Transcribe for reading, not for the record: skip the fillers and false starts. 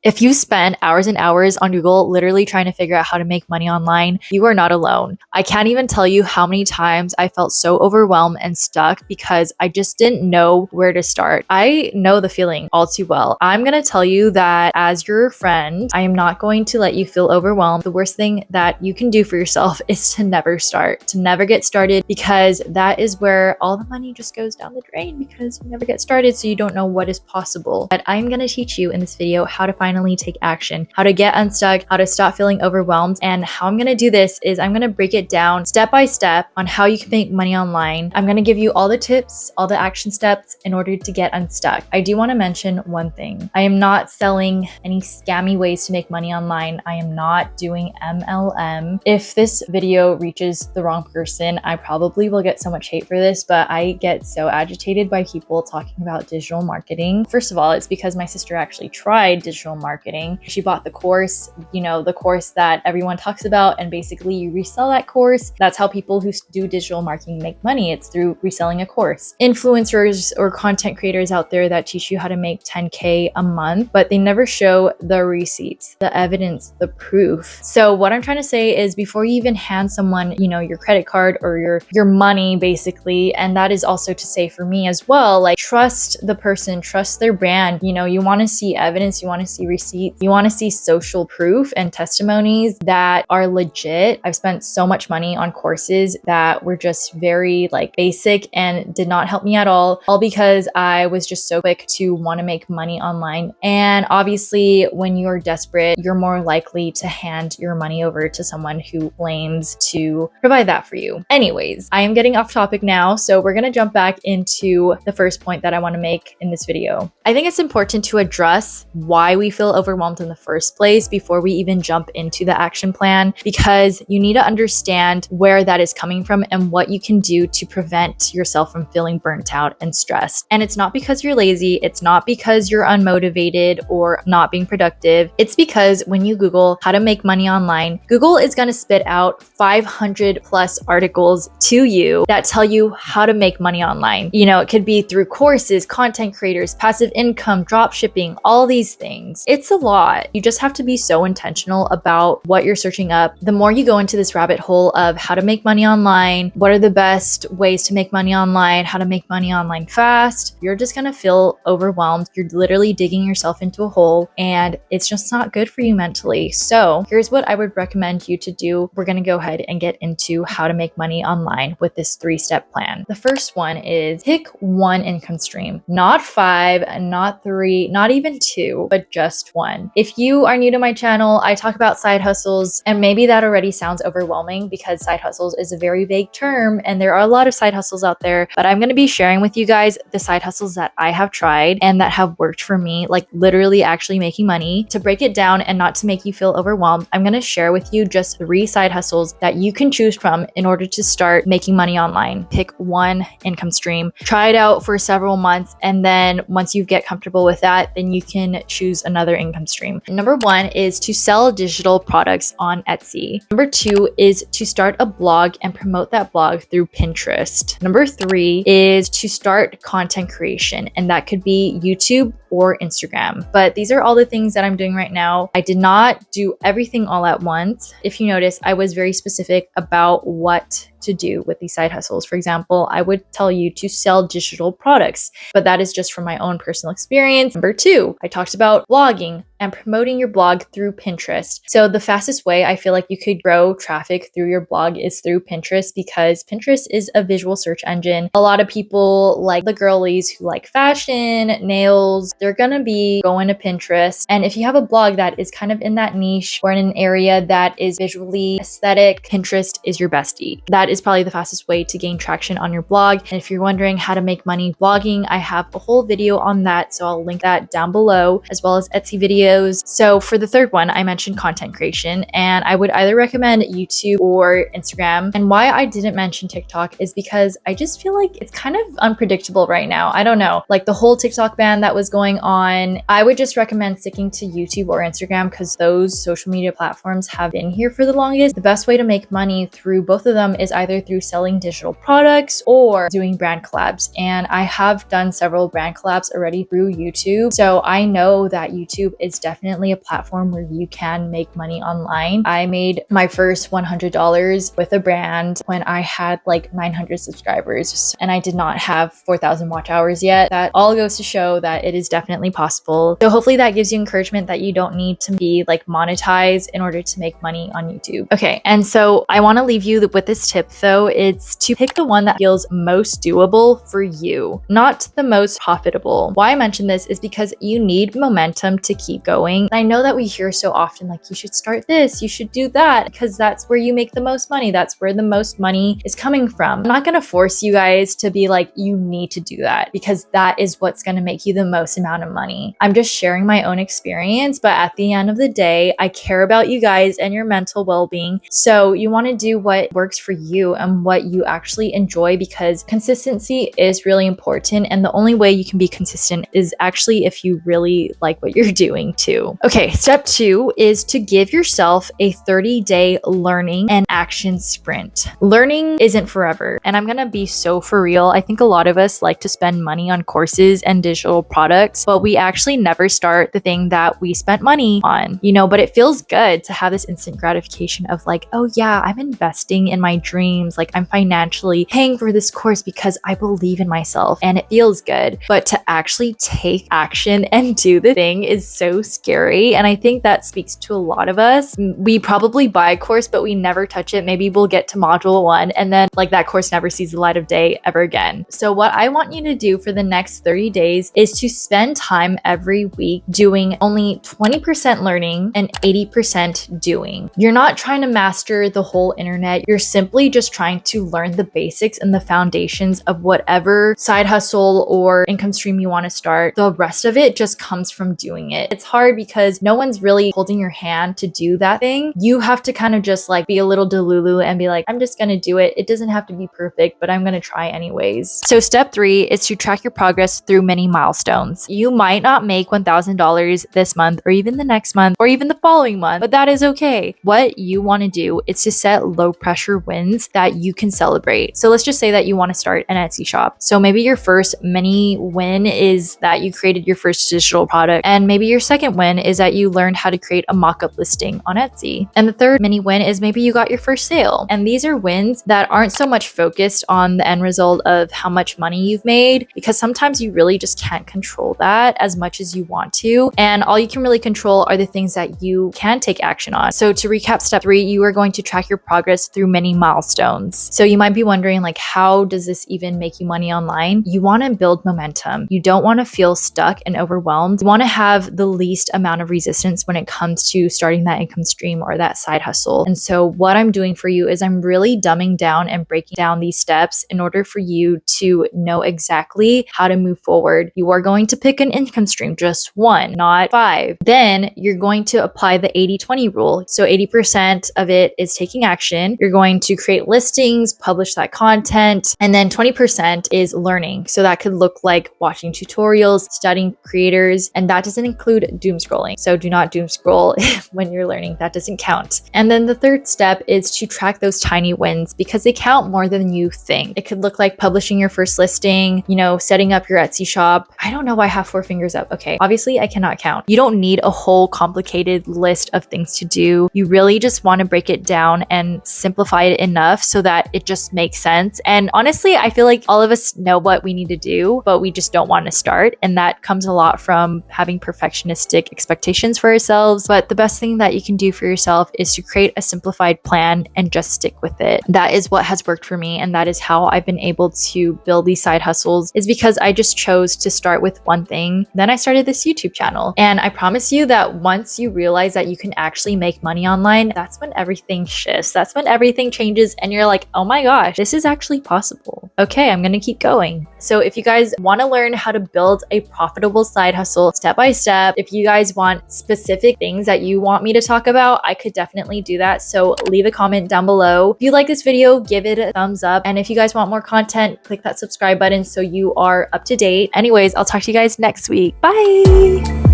If you spend hours and hours on Google literally trying to figure out how to make money online, you are not alone. I can't even tell you how many times I felt so overwhelmed and stuck because I just didn't know where to start. I know the feeling all too well. I'm going to tell you that as your friend, I am not going to let you feel overwhelmed. The worst thing that you can do for yourself is to never start, to never get started, because that is where all the money just goes down the drain because you never get started, so you don't know what is possible. But I'm going to teach you in this video how to finally take action, how to get unstuck, how to stop feeling overwhelmed. And how I'm going to do this is I'm going to break it down step by step on how you can make money online. I'm going to give you all the tips, all the action steps in order to get unstuck. I do want to mention one thing. I am not selling any scammy ways to make money online. I am not doing MLM. If this video reaches the wrong person, I probably will get so much hate for this, but I get so agitated by people talking about digital marketing. First of all, it's because my sister actually tried digital marketing. She bought the course, the course that everyone talks about, and basically you resell that course. That's how people who do digital marketing make money. It's through reselling a course. Influencers or content creators out there that teach you how to make 10K a month, but they never show the receipts, the evidence, the proof. So what I'm trying to say is before you even hand someone, your credit card or your money basically, and that is also to say for me as well, like trust the person, trust their brand. You want to see evidence, you want to see receipts, you want to see social proof and testimonies that are legit. I've spent so much money on courses that were just very basic and did not help me at all because I was just so quick to want to make money online. And obviously when you're desperate, you're more likely to hand your money over to someone who claims to provide that for you. Anyways, I am getting off topic now, so we're going to jump back into the first point that I want to make in this video. I think it's important to address why we feel overwhelmed in the first place before we even jump into the action plan, because you need to understand where that is coming from and what you can do to prevent yourself from feeling burnt out and stressed. And it's not because you're lazy, it's not because you're unmotivated or not being productive. It's because when you Google how to make money online, Google is going to spit out 500 plus articles to you that tell you how to make money online. It could be through courses, content creators, passive income, drop shipping, all these things. It's a lot. You just have to be so intentional about what you're searching up. The more you go into this rabbit hole of how to make money online, what are the best ways to make money online, how to make money online fast, you're just going to feel overwhelmed. You're literally digging yourself into a hole and it's just not good for you mentally. So here's what I would recommend you to do. We're going to go ahead and get into how to make money online with this 3-step plan. The first one is pick one income stream, not 5, not 3, not even 2, but just one. If you are new to my channel, I talk about side hustles, and maybe that already sounds overwhelming because side hustles is a very vague term and there are a lot of side hustles out there, but I'm going to be sharing with you guys the side hustles that I have tried and that have worked for me, like literally actually making money. To break it down and not to make you feel overwhelmed, I'm going to share with you just 3 side hustles that you can choose from in order to start making money online. Pick one income stream, try it out for several months, and then once you get comfortable with that, then you can choose another income stream. Number 1 is to sell digital products on Etsy. Number 2 is to start a blog and promote that blog through Pinterest. Number 3 is to start content creation, and that could be YouTube or Instagram. But these are all the things that I'm doing right now. I did not do everything all at once. If you notice, I was very specific about what to do with these side hustles. For example, I would tell you to sell digital products, but that is just from my own personal experience. Number 2, I talked about blogging and promoting your blog through Pinterest. So the fastest way I feel like you could grow traffic through your blog is through Pinterest, because Pinterest is a visual search engine. A lot of people, like the girlies who like fashion, nails, they're gonna be going to Pinterest. And if you have a blog that is kind of in that niche or in an area that is visually aesthetic, Pinterest is your bestie. That is probably the fastest way to gain traction on your blog. And if you're wondering how to make money blogging, I have a whole video on that, so I'll link that down below, as well as Etsy videos. So for the third one, I mentioned content creation, and I would either recommend YouTube or Instagram. And why I didn't mention TikTok is because I just feel like it's kind of unpredictable right now. I don't know, like the whole TikTok ban that was going on. I would just recommend sticking to YouTube or Instagram because those social media platforms have been here for the longest. The best way to make money through both of them is either through selling digital products or doing brand collabs. And I have done several brand collabs already through YouTube. So I know that YouTube is definitely a platform where you can make money online. I made my first $100 with a brand when I had like 900 subscribers and I did not have 4,000 watch hours yet. That all goes to show that it is definitely possible. So hopefully that gives you encouragement that you don't need to be like monetized in order to make money on YouTube. Okay, and so I want to leave you with this tip though. It's to pick the one that feels most doable for you, not the most profitable. Why I mention this is because you need momentum to keep going. I know that we hear so often like you should start this, you should do that, because that's where you make the most money. That's where the most money is coming from. I'm not going to force you guys to be like, you need to do that, because that is what's going to make you the most amount of money. I'm just sharing my own experience, but at the end of the day, I care about you guys and your mental well-being. So you want to do what works for you and what you actually enjoy, because consistency is really important. And the only way you can be consistent is actually if you really like what you're doing too. Okay, step 2 is to give yourself a 30-day learning and action sprint. Learning isn't forever. And I'm going to be so for real. I think a lot of us like to spend money on courses and digital products, but we actually never start the thing that we spent money on, but it feels good to have this instant gratification of like, oh yeah, I'm investing in my dreams. Like I'm financially paying for this course because I believe in myself and it feels good. But to actually take action and do the thing is so scary. And I think that speaks to a lot of us. We probably buy a course, but we never touch it. Maybe we'll get to module 1 and then like that course never sees the light of day ever again. So what I want you to do for the next 30 days is to spend time every week doing only 20% learning and 80% doing. You're not trying to master the whole internet. You're simply just trying to learn the basics and the foundations of whatever side hustle or income stream you want to start. The rest of it just comes from doing it. It's hard because no one's really holding your hand to do that thing. You have to kind of just like be a little delulu and be like, I'm just going to do it. It doesn't have to be perfect, but I'm going to try anyways. So step 3 is to track your progress through many milestones. You might not make $1,000 this month or even the next month or even the following month, but that is okay. What you want to do is to set low pressure wins that you can celebrate. So let's just say that you want to start an Etsy shop. So maybe your first mini win is that you created your first digital product. And maybe your second win is that you learned how to create a mock-up listing on Etsy. And the third mini win is maybe you got your first sale. And these are wins that aren't so much focused on the end result of how much money you've made, because sometimes you really just can't control that as much as you want to. And all you can really control are the things that you can take action on. So to recap step 3, you are going to track your progress through many milestones. So you might be wondering like, how does this even make you money online? You want to build momentum. You don't want to feel stuck and overwhelmed. You want to have the least amount of resistance when it comes to starting that income stream or that side hustle. And so what I'm doing for you is I'm really dumbing down and breaking down these steps in order for you to know exactly how to move forward. You are going to pick an income stream, just one, not 5. Then you're going to apply the 80-20 rule. So 80% of it is taking action. You're going to create listings, publish that content, and then 20% is learning. So that could look like watching tutorials, studying creators, and that doesn't include doom scrolling. So do not doom scroll when you're learning. That doesn't count. And then the third step is to track those tiny wins because they count more than you think. It could look like publishing your first listing, setting up your Etsy shop. I don't know why I have 4 fingers up. Okay, obviously I cannot count. You don't need a whole complicated list of things to do. You really just want to break it down and simplify it enough so that it just makes sense. And honestly, I feel like all of us know what we need to do, but we just don't want to start. And that comes a lot from having perfectionistic expectations for ourselves. But the best thing that you can do for yourself is to create a simplified plan and just stick with it. That is what has worked for me. And that is how I've been able to build these side hustles, is because I just chose to start with one thing. Then I started this YouTube channel. And I promise you that once you realize that you can actually make money online, that's when everything shifts. That's when everything changes and you're like, oh my gosh, this is actually possible. Okay, I'm gonna keep going. So if you guys want to learn how to build a profitable side hustle step by step, if you guys want specific things that you want me to talk about, I could definitely do that. So leave a comment down below. If you like this video, give it a thumbs up. And if you guys want more content, click that subscribe button so you are up to date. Anyways, I'll talk to you guys next week. Bye.